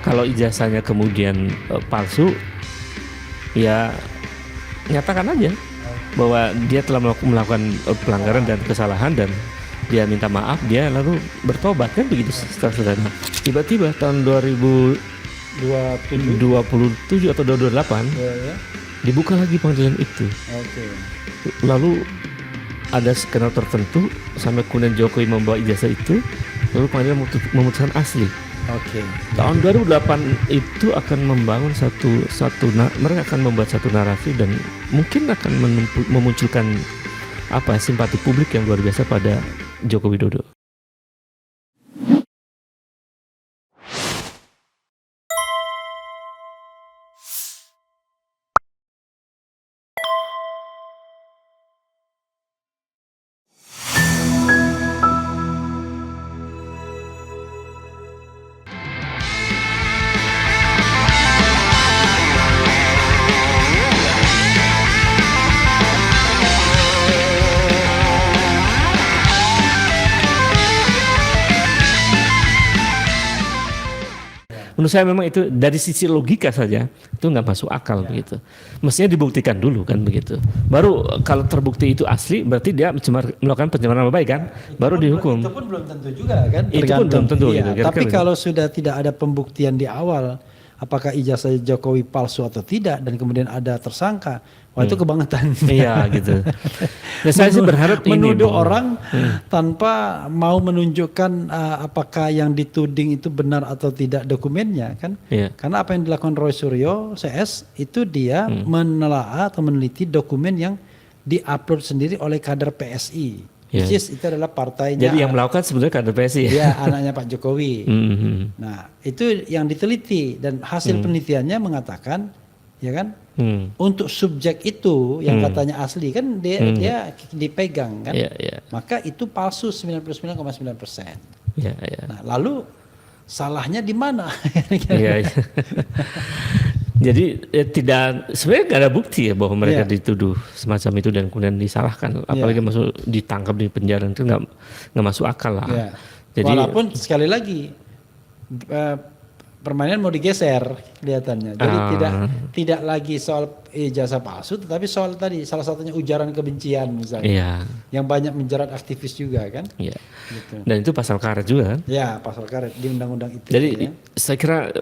Kalau ijazahnya kemudian palsu, ya nyatakan aja bahwa dia telah melakukan pelanggaran dan kesalahan dan dia minta maaf, dia lalu bertobat, kan begitu secara sederhana. Tiba-tiba tahun 2027 atau 2028 Ya. dibuka lagi pengadilan itu. Oke. Lalu ada skenario tertentu sampai kemudian Jokowi membawa ijazah itu, lalu pengadilan memutuskan asli. Oke. Tahun 2008 itu akan membangun mereka akan membuat satu narasi dan mungkin akan memunculkan simpati publik yang luar biasa pada Joko Widodo. Menurut saya memang itu dari sisi logika saja itu nggak masuk akal begitu. Mestinya dibuktikan dulu kan begitu. Baru kalau terbukti itu asli berarti dia melakukan pencemaran nama baik kan, baru dihukum. Itu pun belum tentu juga kan. Itu pun belum tentu gitu. Tapi kalau sudah tidak ada pembuktian di awal, apakah ijazah Jokowi palsu atau tidak, dan kemudian ada tersangka, wah itu kebangetan. Iya gitu. Nah, saya sih berharap menuduh orang tanpa mau menunjukkan apakah yang dituding itu benar atau tidak dokumennya kan. Iya. Karena apa yang dilakukan Roy Suryo CS itu dia menelaah atau meneliti dokumen yang diupload sendiri oleh kader PSI. Which is itu adalah partainya. Jadi yang melakukan sebenarnya kader PSI. Ya, anaknya Pak Jokowi. Nah, itu yang diteliti dan hasil penelitiannya mengatakan, ya kan, untuk subjek itu yang katanya asli kan dia dipegang kan, maka itu palsu 99,9%. Nah, lalu salahnya di mana? Jadi sebenarnya nggak ada bukti ya bahwa mereka dituduh semacam itu dan kemudian disalahkan, apalagi masuk ditangkap di penjara, itu nggak masuk akal lah. Jadi, walaupun sekali lagi permainan mau digeser kelihatannya, jadi tidak lagi soal ijazah palsu, tetapi soal tadi salah satunya ujaran kebencian misalnya, yang banyak menjerat aktivis juga kan. Gitu. Dan itu pasal karet juga kan? Ya, pasal karet di undang-undang ITE. Jadi saya kira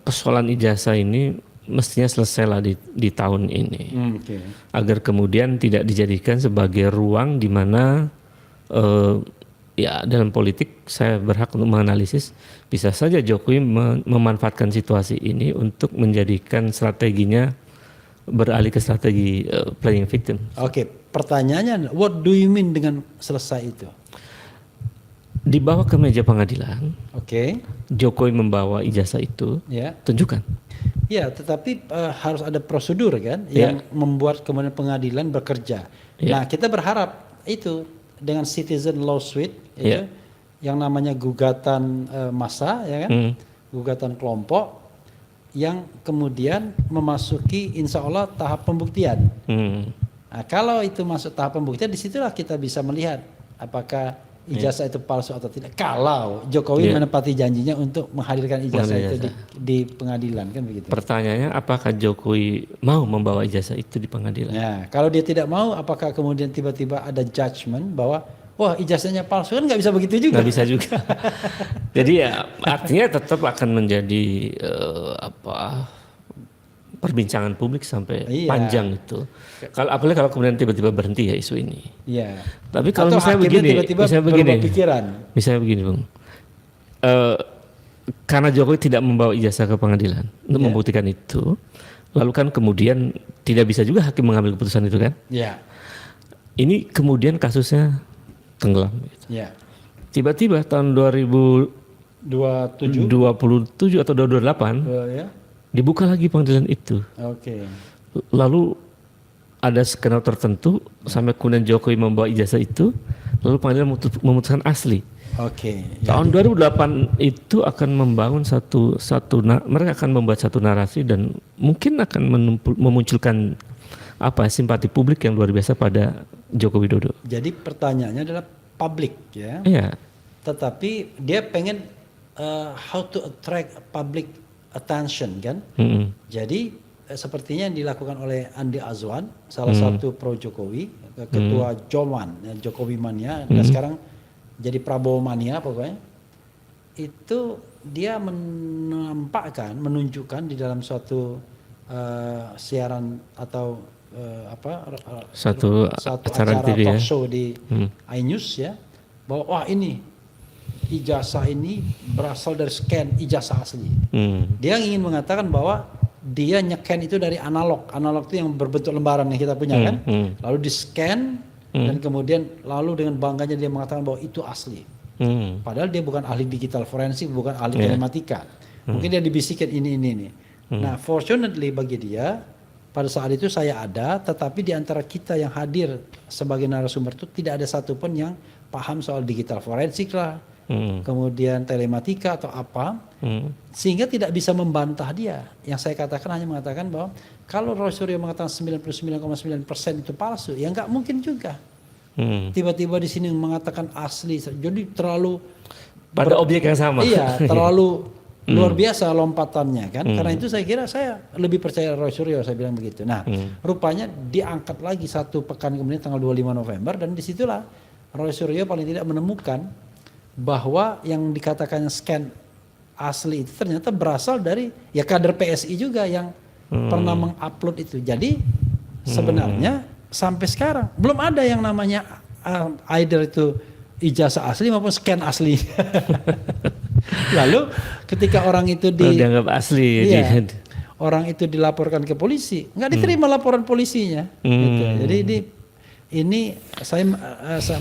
persoalan ijazah ini mestinya selesai lah di tahun ini, agar kemudian tidak dijadikan sebagai ruang di mana dalam politik saya berhak untuk menganalisis, bisa saja Jokowi memanfaatkan situasi ini untuk menjadikan strateginya beralih ke strategi playing victim. Oke, pertanyaannya, what do you mean dengan selesai itu? Dibawa ke meja pengadilan. Jokowi membawa ijazah itu, tunjukkan. Ya, tetapi harus ada prosedur kan yang membuat kemudian pengadilan bekerja. Nah, kita berharap itu dengan citizen lawsuit itu yang namanya gugatan massa, ya kan, gugatan kelompok yang kemudian memasuki insya Allah tahap pembuktian. Nah, kalau itu masuk tahap pembuktian, disitulah kita bisa melihat apakah ijazah itu palsu atau tidak. Kalau Jokowi menepati janjinya untuk menghadirkan ijazah itu di pengadilan kan begitu. Pertanyaannya, apakah Jokowi mau membawa ijazah itu di pengadilan? Ya, kalau dia tidak mau, apakah kemudian tiba-tiba ada judgement bahwa wah ijazahnya palsu, kan nggak bisa begitu juga. Nggak bisa juga. Jadi ya artinya tetap akan menjadi perbincangan publik sampai panjang itu. Apalagi kalau kemudian tiba-tiba berhenti ya isu ini. Tapi kalau misalnya begini, Bung. Karena Jokowi tidak membawa ijazah ke pengadilan untuk membuktikan itu, lalu kan kemudian tidak bisa juga hakim mengambil keputusan itu kan? Ini kemudian kasusnya tenggelam. Tiba-tiba tahun 2027 atau 2028 dibuka lagi pengadilan itu. Lalu ada skenario tertentu sampai kemudian Jokowi membawa ijazah itu, lalu pengadilan memutuskan asli. Tahun 2008 itu akan membangun mereka akan membuat satu narasi dan mungkin akan memunculkan simpati publik yang luar biasa pada Joko Widodo. Jadi pertanyaannya adalah publik ya. Iya. Tetapi dia pengen how to attract public attention kan. Jadi sepertinya yang dilakukan oleh Andi Azwan, salah satu pro Jokowi, ketua Joman, Jokowi mania, dan sekarang jadi Prabowo mania pokoknya, itu dia menunjukkan di dalam suatu siaran atau satu acara TV talk show di iNews ya, bahwa wah ini ijazah ini berasal dari scan ijazah asli. Dia ingin mengatakan bahwa dia nyekan itu dari analog itu yang berbentuk lembaran yang kita punya kan, lalu di scan dan kemudian lalu dengan bangganya dia mengatakan bahwa itu asli. Padahal dia bukan ahli digital forensik, bukan ahli telematika. Mungkin dia dibisikin ini. Nah, fortunately bagi dia, pada saat itu saya ada, tetapi di antara kita yang hadir sebagai narasumber itu tidak ada satupun yang paham soal digital forensik lah, kemudian telematika atau apa, sehingga tidak bisa membantah dia. Yang saya katakan hanya mengatakan bahwa kalau Roy Suryo mengatakan 99,9% itu palsu, ya nggak mungkin juga. Tiba-tiba di sini mengatakan asli, jadi terlalu pada objek yang sama. Iya, terlalu luar biasa lompatannya kan. Karena itu saya kira saya lebih percaya Roy Suryo, saya bilang begitu. Nah, rupanya diangkat lagi satu pekan kemudian tanggal 25 November dan disitulah Roy Suryo paling tidak menemukan bahwa yang dikatakan scan asli itu ternyata berasal dari ya kader PSI juga yang pernah mengupload itu. Jadi sebenarnya sampai sekarang belum ada yang namanya either itu ijazah asli maupun scan asli. Lalu ketika orang itu dianggap asli, orang itu dilaporkan ke polisi, nggak diterima laporan polisinya. Gitu. Jadi ini saya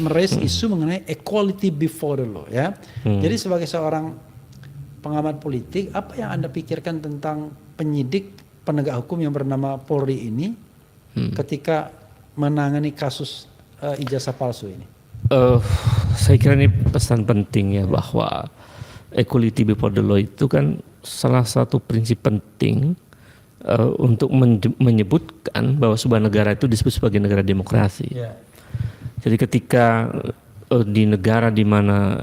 meraise isu mengenai equality before the law ya. Jadi sebagai seorang pengamat politik, apa yang Anda pikirkan tentang penyidik penegak hukum yang bernama Polri ini ketika menangani kasus ijazah palsu ini? Saya kira ini pesan penting ya, bahwa equality before the law itu kan salah satu prinsip penting untuk menyebutkan bahwa sebuah negara itu disebut sebagai negara demokrasi. Jadi ketika di negara di mana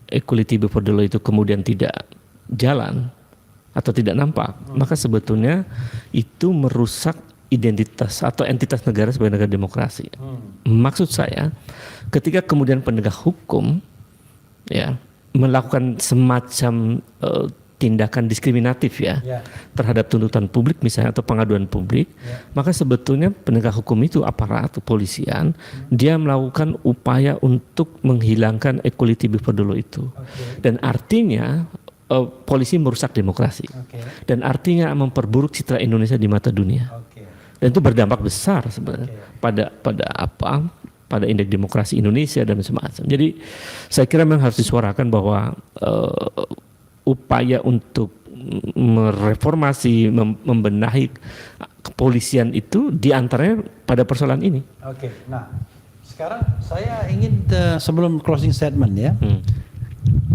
equality before the law itu kemudian tidak jalan atau tidak nampak, maka sebetulnya itu merusak identitas atau entitas negara sebagai negara demokrasi. Maksud saya, ketika kemudian penegak hukum ya melakukan semacam tindakan diskriminatif ya terhadap tuntutan publik misalnya atau pengaduan publik, maka sebetulnya penegak hukum itu aparat kepolisian dia melakukan upaya untuk menghilangkan equality before the law itu. Dan artinya polisi merusak demokrasi. Dan artinya memperburuk citra Indonesia di mata dunia. Dan itu berdampak besar sebenarnya pada indeks demokrasi Indonesia dan semacam. Jadi saya kira memang harus disuarakan bahwa upaya untuk mereformasi, membenahi kepolisian itu diantaranya pada persoalan ini. Nah sekarang saya ingin sebelum closing statement ya,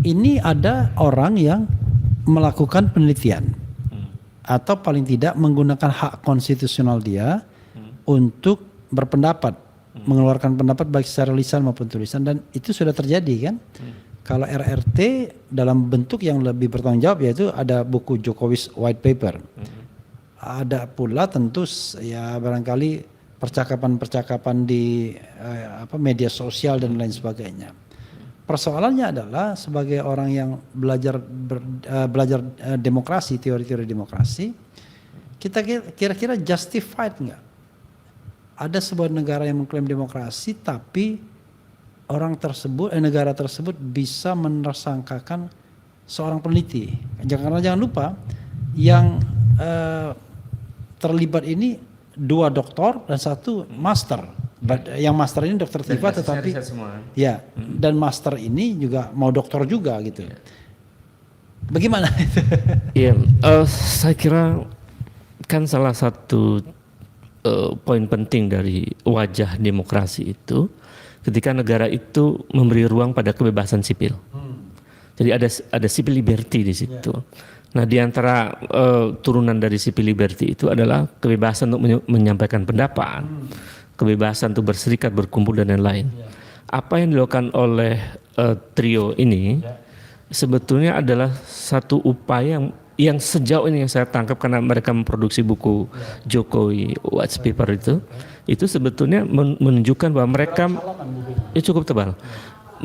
ini ada orang yang melakukan penelitian atau paling tidak menggunakan hak konstitusional dia untuk berpendapat, mengeluarkan pendapat baik secara lisan maupun tulisan, dan itu sudah terjadi kan. Kalau RRT dalam bentuk yang lebih bertanggung jawab yaitu ada buku Jokowi's White Paper. Ada pula tentu ya barangkali percakapan-percakapan di media sosial dan lain sebagainya. Persoalannya adalah sebagai orang yang belajar demokrasi, teori-teori demokrasi, kita kira-kira justified nggak? Ada sebuah negara yang mengklaim demokrasi, tapi negara tersebut bisa menersangkakan seorang peneliti. Karena jangan lupa yang terlibat ini 2 doktor dan 1 master. Yang master ini dokter Tifa, tetapi ya dan master ini juga mau doktor juga gitu. Bagaimana itu? Iya, saya kira kan salah satu poin penting dari wajah demokrasi itu ketika negara itu memberi ruang pada kebebasan sipil. Jadi ada civil liberty di situ. Nah, di antara turunan dari civil liberty itu adalah kebebasan untuk menyampaikan pendapat, kebebasan untuk berserikat, berkumpul dan lain-lain. Apa yang dilakukan oleh trio ini sebetulnya adalah satu upaya yang sejauh ini yang saya tangkap karena mereka memproduksi buku Jokowi White Paper itu sebetulnya menunjukkan bahwa mereka cukup tebal.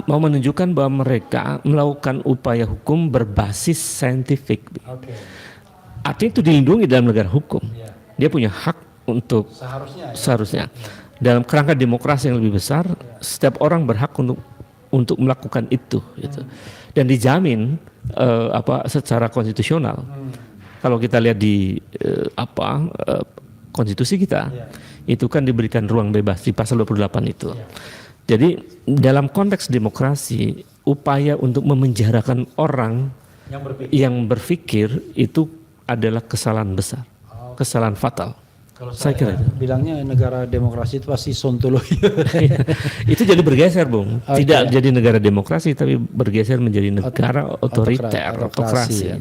Mau menunjukkan bahwa mereka melakukan upaya hukum berbasis saintifik. Artinya itu dilindungi dalam negara hukum. Dia punya hak untuk seharusnya. Dalam kerangka demokrasi yang lebih besar, setiap orang berhak untuk melakukan itu, gitu. Dan dijamin secara konstitusional. Kalau kita lihat di konstitusi kita, itu kan diberikan ruang bebas di pasal 28 itu. Jadi dalam konteks demokrasi, upaya untuk memenjarakan orang yang berpikir itu adalah kesalahan besar, kesalahan fatal. Kalau saya kira bilangnya negara demokrasi itu pasti sontoloyo. Itu jadi bergeser, Bung. Tidak jadi negara demokrasi, tapi bergeser menjadi negara otoriter, autokrasi.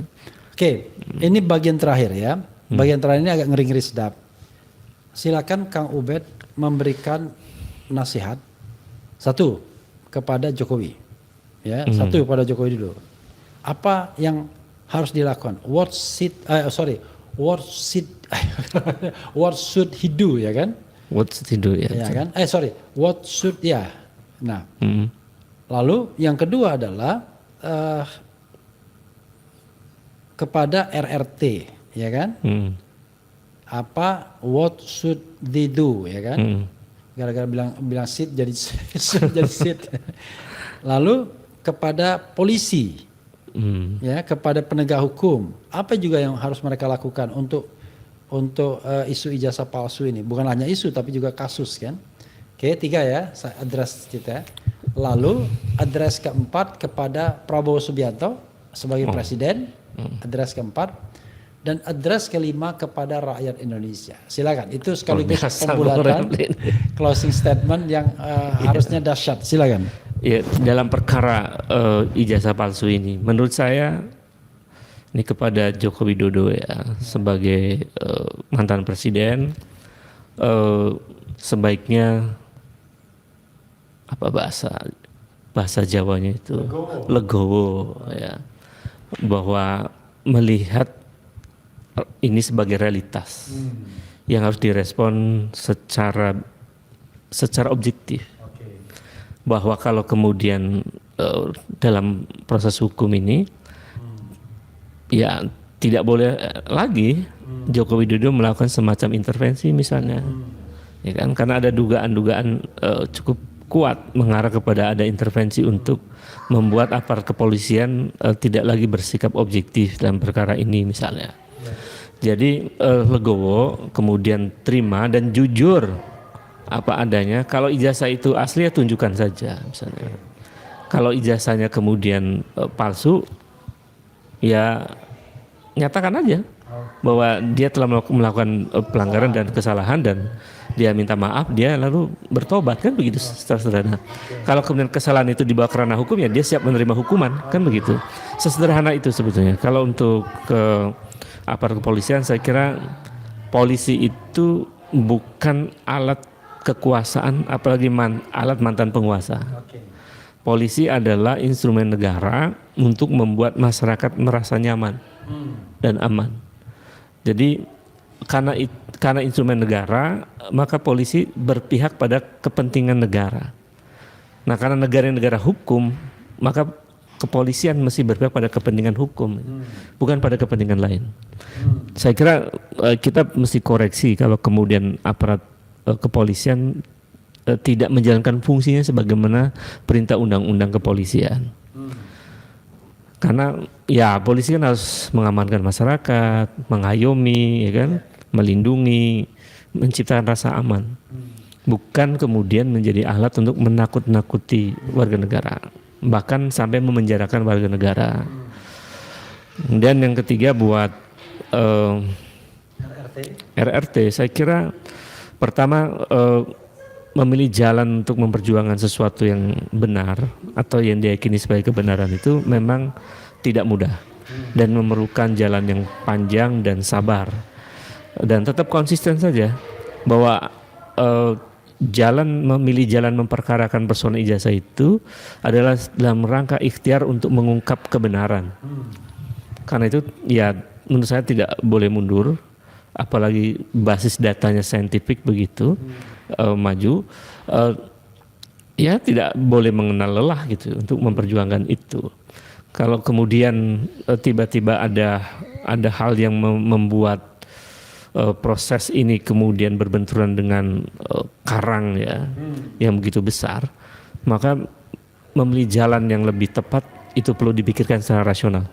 Oke, ini bagian terakhir ya. Bagian terakhir ini agak ngeri-ngeri sedap. Silakan Kang Ubed memberikan nasihat satu kepada Jokowi, ya. Satu kepada Jokowi dulu. Apa yang harus dilakukan? What should he do, ya kan? What should he do, ya kan? What should, ya. Nah, lalu yang kedua adalah kepada RRT, ya kan? What should they do, ya kan? Gara-gara bilang sit jadi jadi sit. Lalu kepada polisi. Ya, kepada penegak hukum, apa juga yang harus mereka lakukan untuk isu ijazah palsu ini? Bukan hanya isu tapi juga kasus, kan? Oke, 3 ya, saya address kita. Lalu address keempat kepada Prabowo Subianto sebagai presiden, address keempat, dan address kelima kepada rakyat Indonesia. Silakan, itu sekaligus pembulatan closing statement yang harusnya dahsyat. Silakan. Ya, dalam perkara ijazah palsu ini, menurut saya ini kepada Joko Widodo ya, sebagai mantan presiden, sebaiknya apa bahasa Jawanya itu legowo ya, bahwa melihat ini sebagai realitas yang harus direspon secara objektif. Bahwa kalau kemudian dalam proses hukum ini ya tidak boleh lagi Joko Widodo melakukan semacam intervensi misalnya, ya kan, karena ada dugaan-dugaan cukup kuat mengarah kepada ada intervensi untuk membuat aparat kepolisian tidak lagi bersikap objektif dalam perkara ini misalnya. Jadi legowo, kemudian terima dan jujur apa adanya. Kalau ijazah itu asli ya tunjukkan saja misalnya. Kalau ijazahnya kemudian palsu ya nyatakan aja bahwa dia telah melakukan pelanggaran dan kesalahan dan dia minta maaf, dia lalu bertobat, kan begitu secara sederhana. Kalau kemudian kesalahan itu dibawa ke ranah hukum ya dia siap menerima hukuman, kan begitu. Sesederhana itu sebetulnya. Kalau untuk aparat kepolisian, saya kira polisi itu bukan alat kekuasaan, apalagi alat mantan penguasa. Polisi adalah instrumen negara untuk membuat masyarakat merasa nyaman dan aman. Jadi karena instrumen negara, maka polisi berpihak pada kepentingan negara. Nah, karena negara hukum, maka kepolisian mesti berpihak pada kepentingan hukum, bukan pada kepentingan lain. Saya kira kita mesti koreksi kalau kemudian aparat kepolisian tidak menjalankan fungsinya sebagaimana perintah undang-undang kepolisian. Karena ya polisi kan harus mengamankan masyarakat, mengayomi, ya kan, melindungi, menciptakan rasa aman. Bukan kemudian menjadi alat untuk menakut-nakuti warga negara, bahkan sampai memenjarakan warga negara. Dan yang ketiga buat RRT, saya kira pertama memilih jalan untuk memperjuangkan sesuatu yang benar atau yang diyakini sebagai kebenaran itu memang tidak mudah dan memerlukan jalan yang panjang dan sabar, dan tetap konsisten saja bahwa memilih jalan memperkarakan persoalan ijazah itu adalah dalam rangka ikhtiar untuk mengungkap kebenaran. Karena itu ya menurut saya tidak boleh mundur, apalagi basis datanya saintifik begitu maju. Ya tidak boleh mengenal lelah gitu untuk memperjuangkan itu. Kalau kemudian tiba-tiba ada hal yang membuat proses ini kemudian berbenturan dengan karang ya yang begitu besar, maka memilih jalan yang lebih tepat itu perlu dipikirkan secara rasional.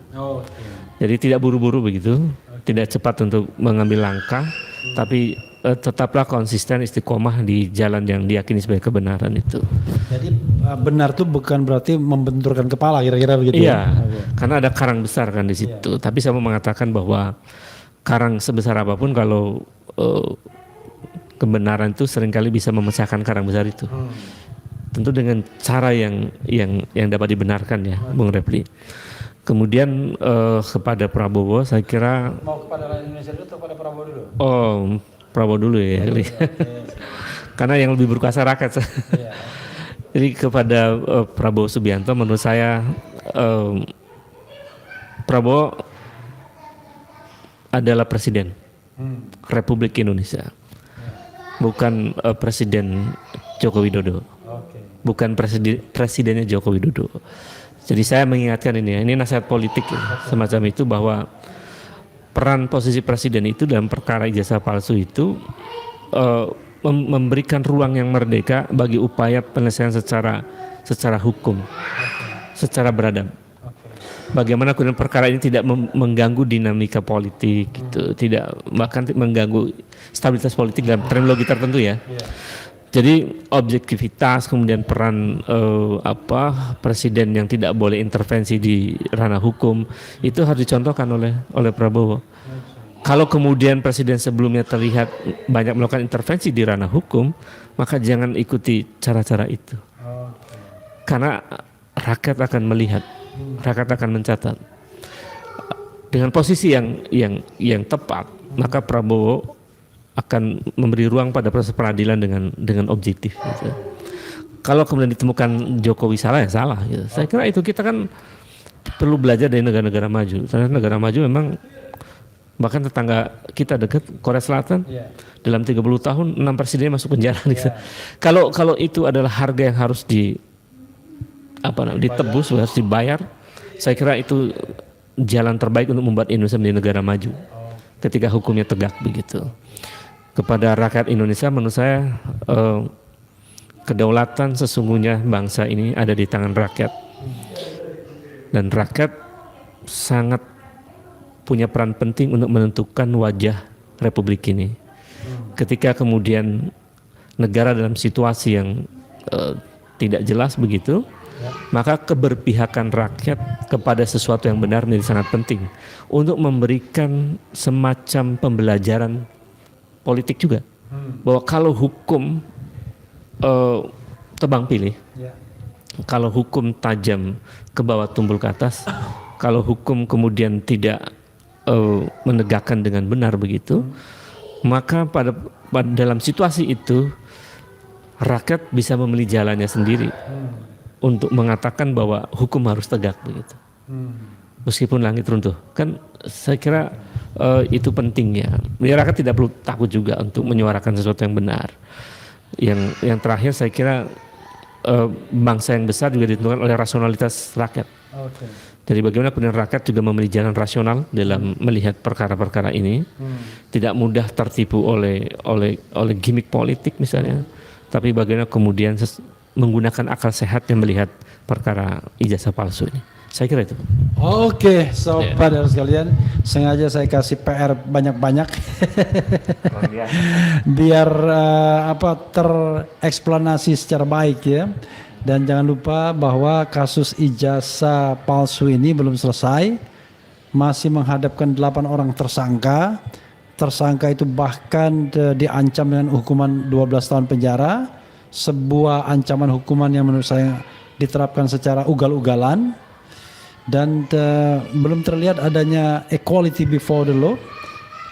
Jadi tidak buru-buru begitu, tidak cepat untuk mengambil langkah, tapi tetaplah konsisten istiqomah di jalan yang diyakini sebagai kebenaran itu. Jadi benar tuh bukan berarti membenturkan kepala kira-kira begitu. Iya, karena ada karang besar kan di situ. Tapi saya mau mengatakan bahwa karang sebesar apapun kalau kebenaran itu seringkali bisa memecahkan karang besar itu. Tentu dengan cara yang dapat dibenarkan ya, Bung Refli. Kemudian kepada Prabowo saya kira mau kepada rakyat Indonesia dulu atau kepada Prabowo dulu? Oh, Prabowo dulu ya. Karena yang lebih berkuasa rakyat. Jadi kepada Prabowo Subianto menurut saya Prabowo adalah presiden Republik Indonesia. Bukan Presiden Joko Widodo. Bukan presidennya Joko Widodo. Jadi saya mengingatkan ini nasihat politik ya, semacam itu bahwa peran posisi presiden itu dalam perkara ijazah palsu itu memberikan ruang yang merdeka bagi upaya penyelesaian secara hukum, secara beradab. Bagaimana kemudian perkara ini tidak mengganggu dinamika politik, gitu, tidak bahkan mengganggu stabilitas politik dalam terminologi tertentu ya. Jadi objektivitas kemudian peran presiden yang tidak boleh intervensi di ranah hukum itu harus dicontohkan oleh Prabowo. Kalau kemudian presiden sebelumnya terlihat banyak melakukan intervensi di ranah hukum, maka jangan ikuti cara-cara itu. Karena rakyat akan melihat, rakyat akan mencatat. Dengan posisi yang tepat, maka Prabowo akan memberi ruang pada proses peradilan dengan objektif. Gitu. Kalau kemudian ditemukan Jokowi salah ya salah. Gitu. Saya kira itu kita kan perlu belajar dari negara-negara maju. Karena negara maju memang bahkan tetangga kita dekat Korea Selatan dalam 30 tahun 6 presiden masuk penjara. Gitu. Kalau itu adalah harga yang harus ditebus, harus dibayar. Saya kira itu jalan terbaik untuk membuat Indonesia menjadi negara maju. Ketika hukumnya tegak begitu. Kepada rakyat Indonesia menurut saya kedaulatan sesungguhnya bangsa ini ada di tangan rakyat dan rakyat sangat punya peran penting untuk menentukan wajah Republik ini. Ketika kemudian negara dalam situasi yang tidak jelas begitu, maka keberpihakan rakyat kepada sesuatu yang benar menjadi sangat penting untuk memberikan semacam pembelajaran politik juga, bahwa kalau hukum tebang pilih, kalau hukum tajam ke bawah tumbul ke atas, kalau hukum kemudian tidak menegakkan dengan benar begitu, maka pada dalam situasi itu rakyat bisa memilih jalannya sendiri untuk mengatakan bahwa hukum harus tegak begitu, meskipun langit runtuh. Kan saya kira itu penting ya. Rakyat tidak perlu takut juga untuk menyuarakan sesuatu yang benar. Yang terakhir saya kira bangsa yang besar juga ditentukan oleh rasionalitas rakyat. Jadi bagaimana kemudian rakyat juga memilih jalan rasional dalam melihat perkara-perkara ini, tidak mudah tertipu oleh gimmick politik misalnya, tapi bagaimana kemudian menggunakan akal sehat yang melihat perkara ijazah palsu ini. Saya kira itu. Oke, sobat sekalian, sengaja saya kasih PR banyak-banyak biar tereksplanasi secara baik ya. Dan jangan lupa bahwa kasus ijazah palsu ini belum selesai, masih menghadapkan 8 orang tersangka. Tersangka itu bahkan diancam dengan hukuman 12 tahun penjara, sebuah ancaman hukuman yang menurut saya diterapkan secara ugal-ugalan. Dan belum terlihat adanya equality before the law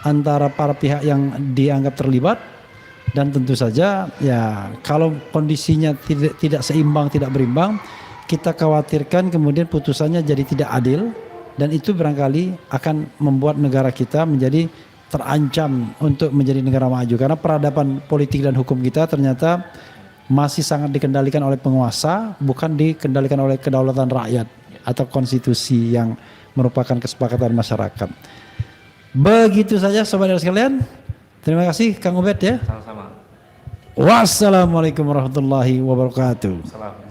antara para pihak yang dianggap terlibat, dan tentu saja ya kalau kondisinya tidak seimbang, tidak berimbang, kita khawatirkan kemudian putusannya jadi tidak adil dan itu barangkali akan membuat negara kita menjadi terancam untuk menjadi negara maju karena peradaban politik dan hukum kita ternyata masih sangat dikendalikan oleh penguasa, bukan dikendalikan oleh kedaulatan rakyat atau konstitusi yang merupakan kesepakatan masyarakat. Begitu saja saudara sekalian. Terima kasih Kang Ubed ya. Sama-sama. Wassalamualaikum warahmatullahi wabarakatuh. Salam.